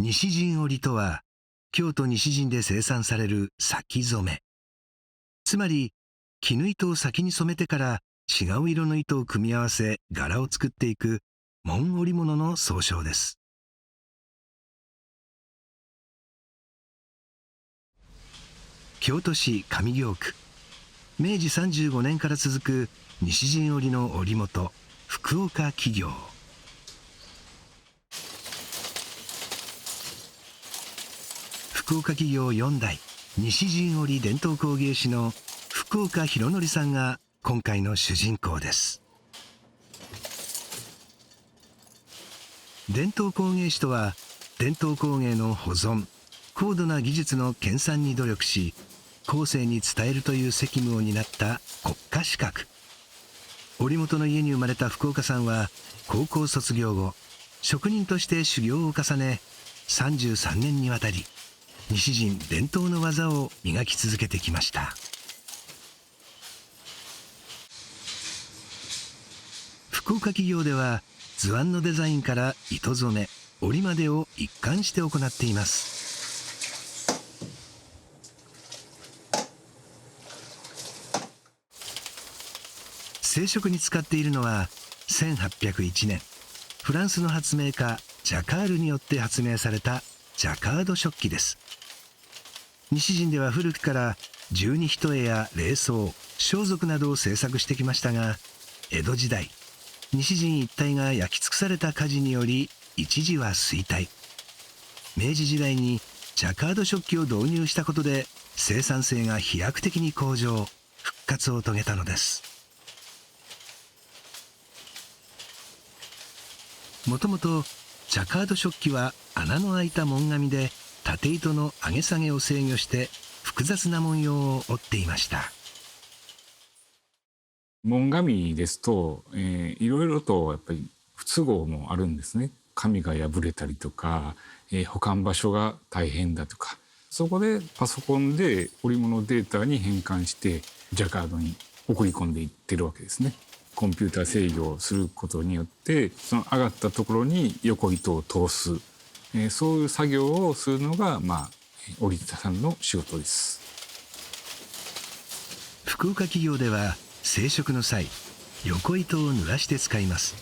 西陣織とは、京都西陣で生産される先染め。つまり、絹糸を先に染めてから違う色の糸を組み合わせ柄を作っていく紋織物の総称です。京都市上京区、明治35年から続く西陣織の織元、福岡企業。福岡企業4代西陣織伝統工芸士の福岡博則さんが今回の主人公です。伝統工芸士とは、伝統工芸の保存、高度な技術の研鑽に努力し、後世に伝えるという責務を担った国家資格。織元の家に生まれた福岡さんは、高校卒業後、職人として修行を重ね、33年にわたり西陣伝統の技を磨き続けてきました。福岡企業では、図案のデザインから糸染め、織りまでを一貫して行っています。製織に使っているのは、1801年フランスの発明家ジャカールによって発明されたジャカード織機です。西陣では古くから十二単や礼装、装束などを製作してきましたが、江戸時代、西陣一帯が焼き尽くされた火事により一時は衰退。明治時代にジャカード織機を導入したことで生産性が飛躍的に向上、復活を遂げたのです。もともとジャカード織機は穴の開いた紋紙で縦糸の上げ下げを制御して複雑な文様を織っていました。紋紙ですと、いろいろとやっぱり不都合もあるんですね。紙が破れたりとか、保管場所が大変だとか、そこでパソコンで織物データに変換してジャカードに送り込んでいってるわけですね。コンピューター制御をすることによって、その上がったところに横糸を通す、そういう作業をするのが、織田さんの仕事です。福岡企業では製織の際、横糸を濡らして使います。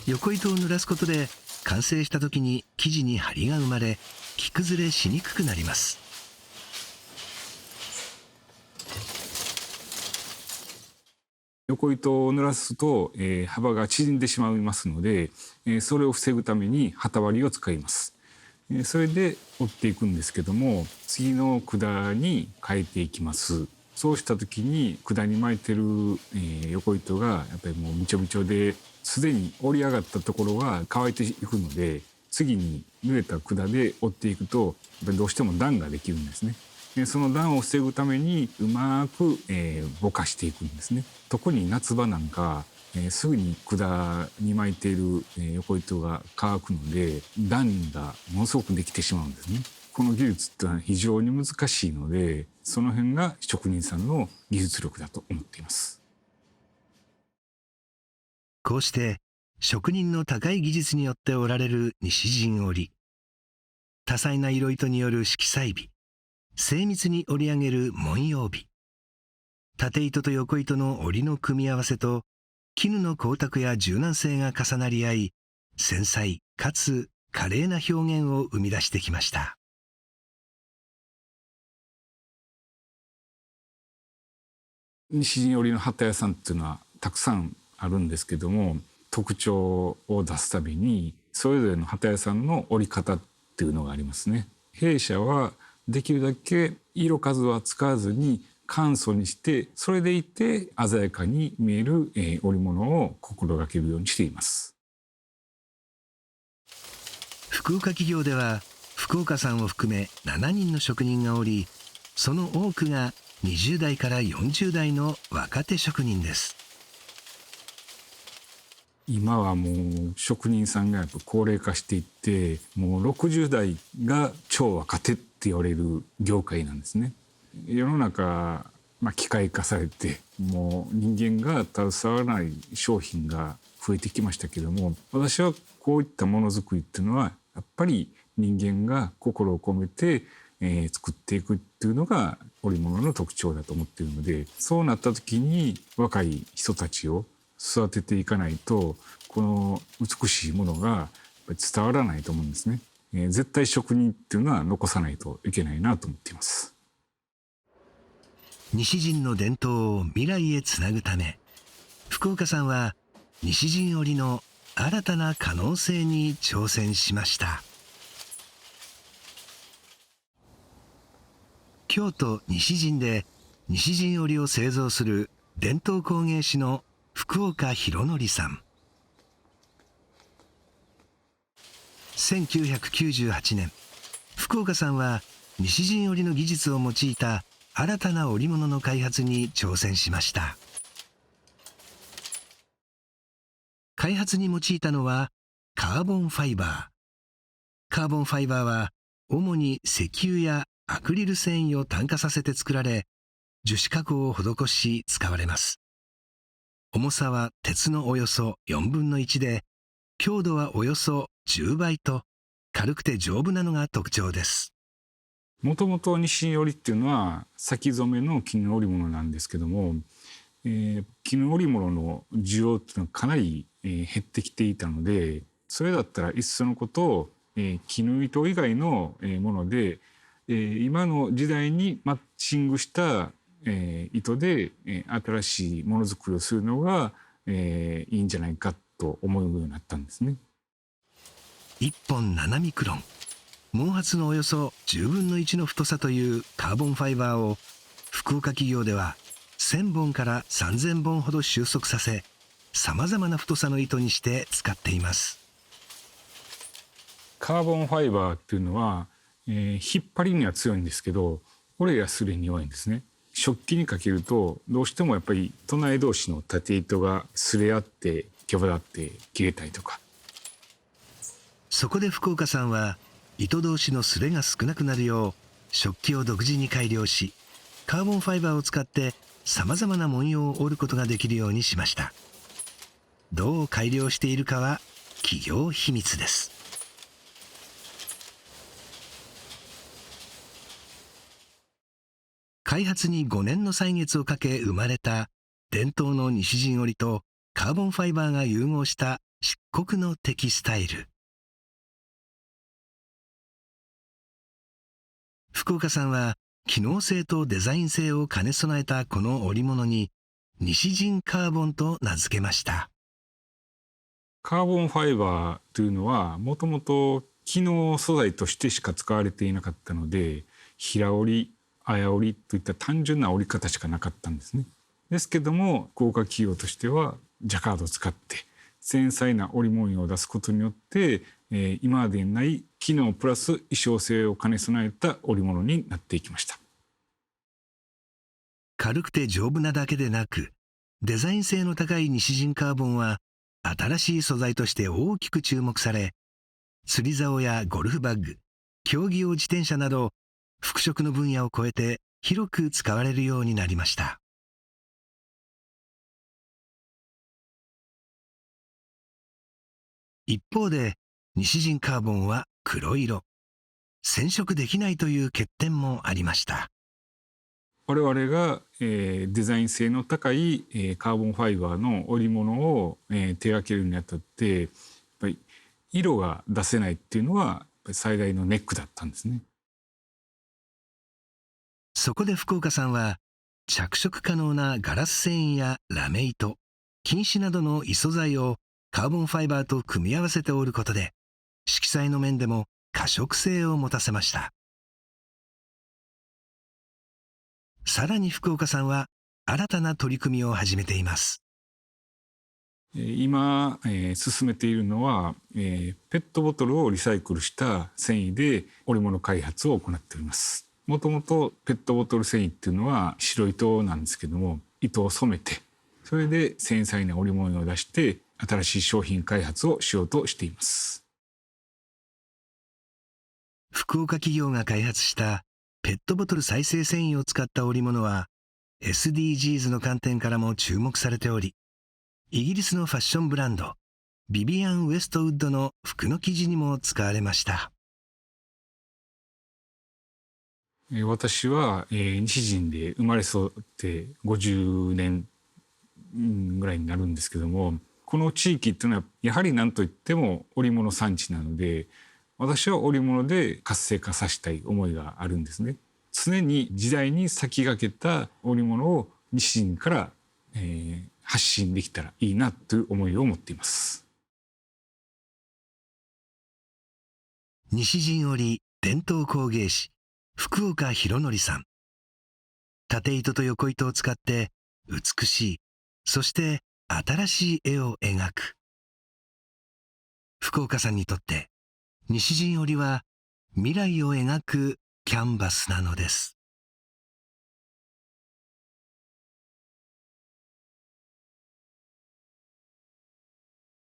横糸を濡らすことで完成した時に生地に張りが生まれ、着崩れしにくくなります。横糸を濡らすと、幅が縮んでしまいますので、それを防ぐために機割りを使います。それで織っていくんですけども、次の管に変えていきます。そうした時に管に巻いてる、横糸がやっぱりもうびちょびちょですでに織り上がったところが乾いていくので、次に濡れた管で織っていくとやっぱりどうしても段ができるんですね。その段を防ぐためにうまく、ぼかしていくんですね。特に夏場なんか、すぐに管に巻いている、横糸が乾くので段がものすごくできてしまうんですね。この技術ってのは非常に難しいので、その辺が職人さんの技術力だと思っています。こうして職人の高い技術によって織られる西陣織。多彩な色糸による色彩美、精密に織り上げる文様美、縦糸と横糸の織りの組み合わせと絹の光沢や柔軟性が重なり合い、繊細かつ華麗な表現を生み出してきました。西陣織の機屋さんっていうのはたくさんあるんですけども、特徴を出すたびにそれぞれの機屋さんの織り方っていうのがありますね。弊社はできるだけ色数は使わずに簡素にして、それでいて鮮やかに見える、織物を心がけるようにしています。福岡企業では福岡さんを含め7人の職人がおり、その多くが20代から40代の若手職人です。今はもう職人さんがやっぱ高齢化していって、もう60代が超若手って言われる業界なんですね。世の中、機械化されて、もう人間が携わらない商品が増えてきましたけども、私はこういったものづくりっていうのはやっぱり人間が心を込めて、作っていくっていうのが織物の特徴だと思っているので、そうなった時に若い人たちを育てていかないと、この美しいものが伝わらないと思うんですね。絶対職人っていうのは残さないといけないなと思っています。西陣の伝統を未来へつなぐため、福岡さんは西陣織の新たな可能性に挑戦しました。京都西陣で西陣織を製造する伝統工芸士の福岡博則さん。1998年、福岡さんは西陣織の技術を用いた新たな織物の開発に挑戦しました。開発に用いたのはカーボンファイバー。カーボンファイバーは主に石油やアクリル繊維を炭化させて作られ、樹脂加工を施し使われます。重さは鉄のおよそ4分の1で、強度はおよそ10倍と軽くて丈夫なのが特徴です。もともと西陣織っていうのは先染めの絹織物なんですけども、絹織物の需要っていうのはかなり、減ってきていたので、それだったらいっそのことを、絹糸以外の、もので、今の時代にマッチングした、糸で、新しいものづくりをするのが、いいんじゃないかと思うようになったんですね。1本7ミクロン、毛髪のおよそ10分の1の太さというカーボンファイバーを福岡企業では1000本から3000本ほど収束させ、さまざまな太さの糸にして使っています。カーボンファイバーっていうのは、引っ張りには強いんですけど、折れやすれに弱いんですね。食器にかけるとどうしてもやっぱり隣同士の縦糸がすれ合って毛羽立って切れたりとか。そこで福岡さんは糸同士のすれが少なくなるよう食器を独自に改良し、カーボンファイバーを使ってさまざまな文様を織ることができるようにしました。どう改良しているかは企業秘密です。開発に5年の歳月をかけ生まれた伝統の西陣織とカーボンファイバーが融合した漆黒のテキスタイル。福岡さんは機能性とデザイン性を兼ね備えたこの織物に西陣カーボンと名付けました。カーボンファイバーというのはもともと機能素材としてしか使われていなかったので、平織り、綾織りといった単純な織り方しかなかったんですね。ですけども福岡企業としてはジャカードを使って繊細な織文様を出すことによって、今までにない機能プラス衣装性を兼ね備えた織物になっていきました。軽くて丈夫なだけでなく、デザイン性の高い西陣カーボンは新しい素材として大きく注目され、釣り竿やゴルフバッグ、競技用自転車など服飾の分野を超えて広く使われるようになりました。一方で西陣カーボンは黒色、染色できないという欠点もありました。我々が、デザイン性の高い、カーボンファイバーの織物を、手掛けるにあたってやっぱり色が出せないっていうのが最大のネックだったんですね。そこで福岡さんは着色可能なガラス繊維やラメ糸、金糸などの異素材をカーボンファイバーと組み合わせて織ることで色彩の面でも可食性を持たせました。さらに福岡さんは新たな取り組みを始めています。今、進めているのは、ペットボトルをリサイクルした繊維で織物開発を行っております。もともとペットボトル繊維っていうのは白糸なんですけども、糸を染めてそれで繊細な織物を出して新しい商品開発をしようとしています。福岡企業が開発したペットボトル再生繊維を使った織物は SDGs の観点からも注目されており、イギリスのファッションブランドビビアン・ウェストウッドの服の生地にも使われました。私は、西陣で生まれ育って50年ぐらいになるんですけども、この地域っていうのはやはり何といっても織物産地なので、私は織物で活性化させたい思いがあるんですね。常に時代に先駆けた織物を西陣から、発信できたらいいなという思いを持っています。西陣織伝統工芸士福岡博則さん。縦糸と横糸を使って美しい、そして新しい絵を描く。福岡さんにとって西陣織は未来を描くキャンバスなのです。